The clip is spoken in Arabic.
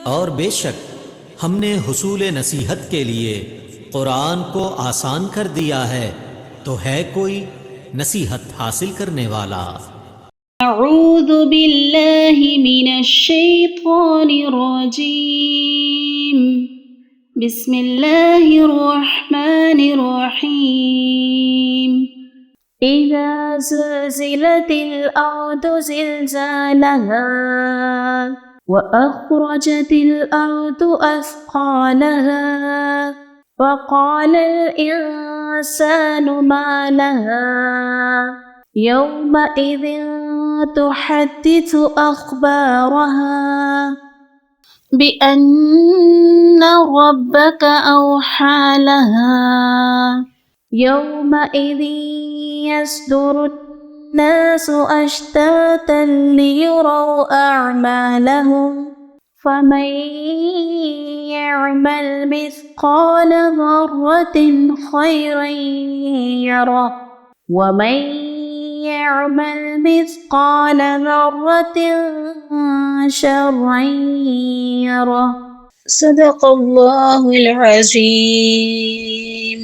और बेशक हमने हुसूल नसीहत के लिए कुरान को आसान कर दिया है, तो है कोई नसीहत हासिल करने वाला। أعوذ بالله من الشيطان الرجيم. بسم الله الرحمن الرحيم. إذا زلزلت الأرض زلزالها وأخرجت الأرض أثقالها وقال الإنسان ما لها يومئذ تحدث أخبارها بأن ربك أوحى لها يومئذ يصدر الناس أشتاتا ليروا أعمالهم فمن يعمل مثقال ذرة خيرا يره ومن يعمل مثقال ذرة شرا يره. صدق الله العظيم.